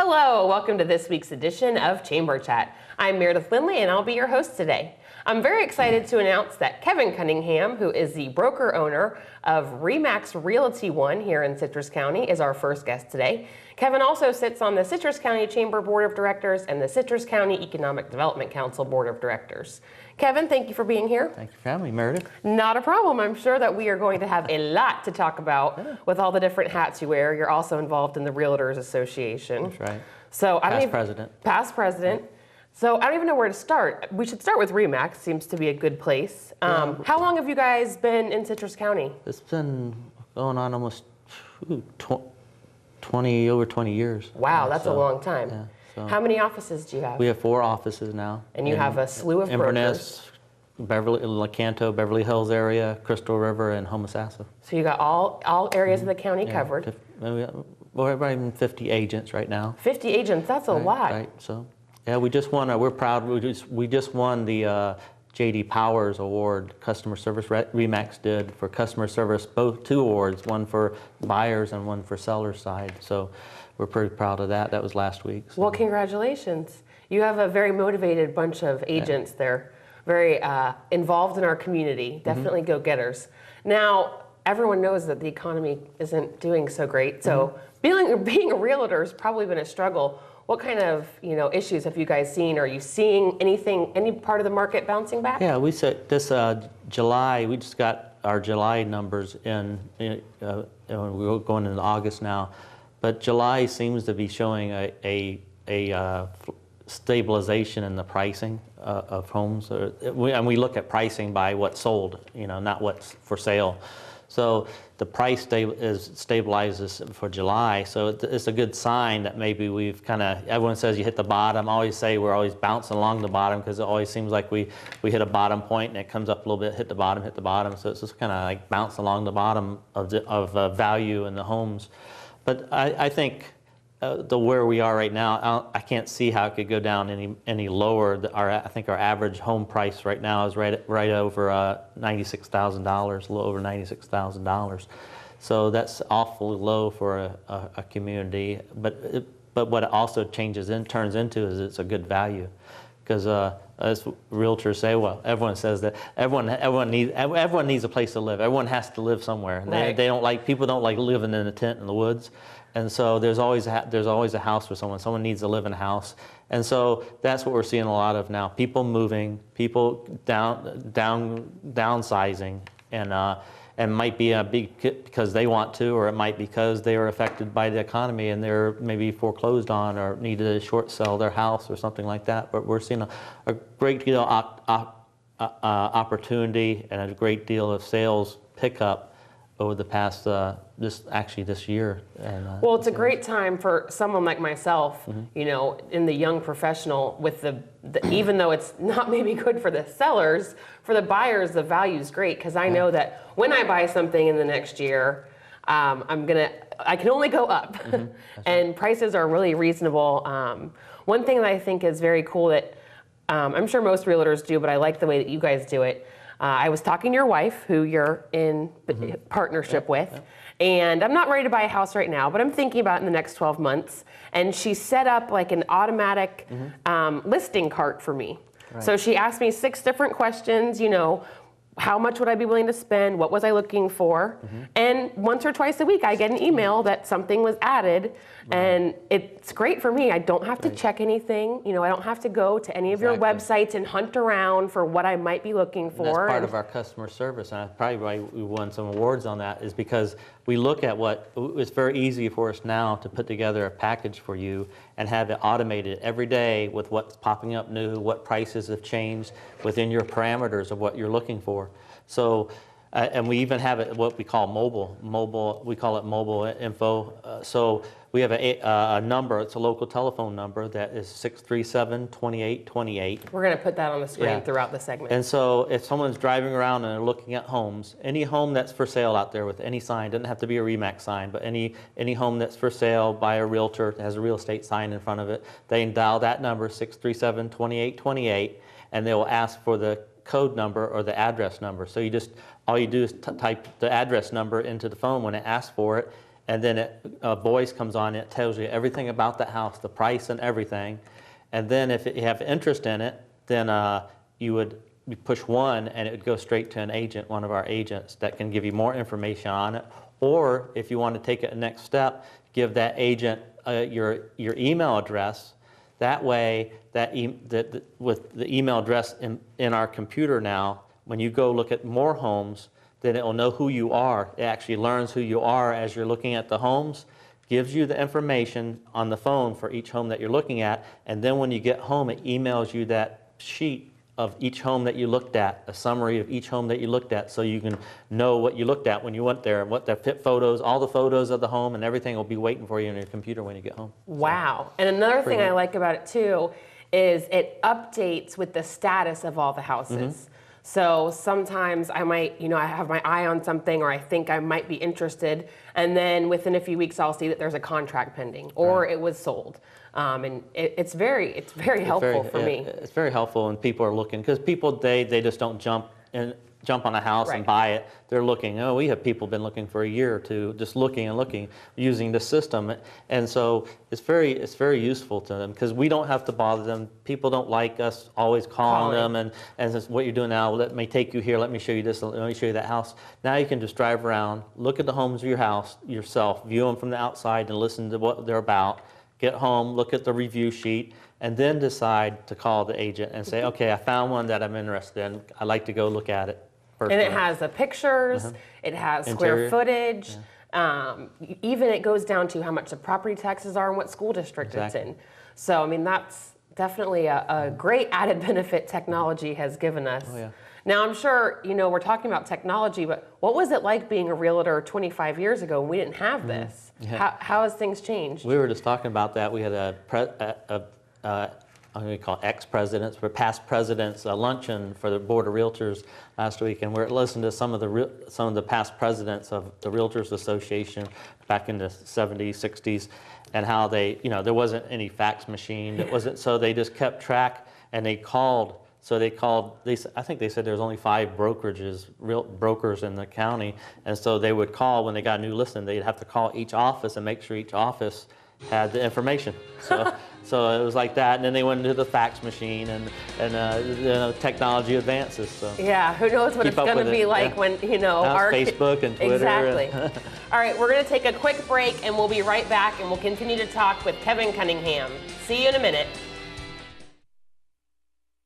Hello, welcome to this week's edition of Chamber Chat. I'm Meredith Lindley and I'll be your host today. I'm very excited to announce that Kevin Cunningham, who is the broker owner of RE/MAX Realty One here in Citrus County, is our first guest today. Kevin also sits on the Citrus County Chamber Board of Directors and the Citrus County Economic Development Council Board of Directors. Kevin, thank you for being here. Thank you for having me, Meredith. Not a problem. I'm sure that we are going to have a lot to talk about with all the different hats you wear. You're also involved in the Realtors Association. That's right. So Past president. Past president. So I don't even know where to start. We should start with RE/MAX. Seems to be a good place. How long have you guys been in Citrus County? It's been going on almost over 20 years. Wow, that's a long time. Yeah, so how many offices do you have? we have 4 offices now. And you have a slew of Inverness, Beverly, Lecanto, Beverly Hills area, Crystal River, and Homosassa. So you got all areas of the county covered. We're about 50 agents right now. 50 agents, that's a lot. Right, so yeah, we just won, we're proud, we just won the J.D. Powers Award, Customer Service, RE/MAX did, for customer service, both 2 awards, one for buyers and one for sellers side. So we're pretty proud of that. That was last week. So. Well, congratulations. You have a very motivated bunch of agents there, very involved in our community, definitely go-getters. Now, everyone knows that the economy isn't doing so great, so being a realtor has probably been a struggle. What kind of issues have you guys seen? Are you seeing any part of the market bouncing back? Yeah, we said this July, we just got our July numbers in, we're going into August now, but July seems to be showing a stabilization in the pricing of homes. And we look at pricing by what's sold, not what's for sale. So the price stabilizes for July, so it's a good sign that maybe we've everyone says you hit the bottom. I always say we're always bouncing along the bottom because it always seems like we hit a bottom point and it comes up a little bit, hit the bottom. So it's just kind of like bouncing along the bottom of value in the homes. But I think where we are right now, I can't see how it could go down any lower. I think our average home price right now is right over $96,000, a little over $96,000. So that's awfully low for a community. But what it also turns into is it's a good value, because as realtors say, well, everyone says that everyone needs a place to live. Everyone has to live somewhere. And people don't like living in a tent in the woods. And so there's always a house for someone. Someone needs to live in a house. And so that's what we're seeing a lot of now. People moving, people downsizing, and might be because they want to, or it might be because they are affected by the economy and they're maybe foreclosed on or need to short sell their house or something like that. But we're seeing a great deal of opportunity and a great deal of sales pickup over the past, this year. Well, it's a great time for someone like myself, in the young professional, with even though it's not maybe good for the sellers, for the buyers, the value's great, because I know that when I buy something in the next year, I can only go up, and prices are really reasonable. One thing that I think is very cool that I'm sure most realtors do, but I like the way that you guys do it. I was talking to your wife, who you're in partnership with, and I'm not ready to buy a house right now, but I'm thinking about it in the next 12 months. And she set up like an automatic listing cart for me. Right. So she asked me 6 different questions, how much would I be willing to spend? What was I looking for? And once or twice a week, I get an email that something was added, and it's great for me. I don't have to check anything. I don't have to go to any of your websites and hunt around for what I might be looking for. And that's part of our customer service, and that's probably why we won some awards on that, is because we look at it's very easy for us now to put together a package for you and have it automated every day with what's popping up new, what prices have changed within your parameters of what you're looking for. So, and we even have it what we call mobile. We call it mobile info. So we have a number. It's a local telephone number that is 637-2828. We're going to put that on the screen throughout the segment. And so if someone's driving around and they're looking at homes, any home that's for sale out there with any sign, doesn't have to be a RE/MAX sign, but any home that's for sale by a realtor that has a real estate sign in front of it, they can dial that number, 637-2828, and they will ask for the code number or the address number. So all you do is type the address number into the phone when it asks for it, and then a voice comes on, it tells you everything about the house, the price and everything. And then if you have interest in it, then you push 1 and it would go straight to an agent, one of our agents that can give you more information on it. Or if you want to take it a next step, give that agent your email address. That way, with the email address in our computer now, when you go look at more homes, then it will know who you are. It actually learns who you are as you're looking at the homes, gives you the information on the phone for each home that you're looking at, and then when you get home, it emails you that sheet of each home that you looked at, a summary of each home that you looked at, so you can know what you looked at when you went there, and what the photos, all the photos of the home and everything will be waiting for you on your computer when you get home. Wow. And another thing I like about it too is it updates with the status of all the houses. So sometimes I might, I have my eye on something, or I think I might be interested, and then within a few weeks I'll see that there's a contract pending, or it was sold. And it's very helpful for me. It's very helpful when people are looking, because people, they just don't jump on a house and buy it. They're looking. Oh, we have people been looking for a year or two, just looking and looking, using the system, and so it's very useful to them, because we don't have to bother them. People don't like us always calling them and says, what you're doing now, let me take you here, let me show you this, let me show you that house. Now you can just drive around, look at the homes of your house yourself, view them from the outside and listen to what they're about. Get home, look at the review sheet, and then decide to call the agent and say, okay, I found one that I'm interested in. I'd like to go look at it personally. And it has the pictures, it has square footage, even it goes down to how much the property taxes are and what school district it's in. So, I mean, that's definitely a great added benefit technology has given us. Now, I'm sure, we're talking about technology, but what was it like being a realtor 25 years ago when we didn't have this? How has things changed? We were just talking about that. We had we call ex-presidents, but past presidents luncheon for the Board of Realtors last week, and we're listening to some of the past presidents of the Realtors Association back in the 70s, 60s, and how they, there wasn't any fax machine. It wasn't, so they just kept track, and they called. So they called, I think they said there's only 5 brokers in the county, and so they would call when they got a new listing. They'd have to call each office and make sure each office had the information. So it was like that, and then they went into the fax machine, and technology advances. So yeah, who knows what it's going to be like when our Facebook and Twitter. Exactly. All right, we're going to take a quick break, and we'll be right back, and we'll continue to talk with Kevin Cunningham. See you in a minute.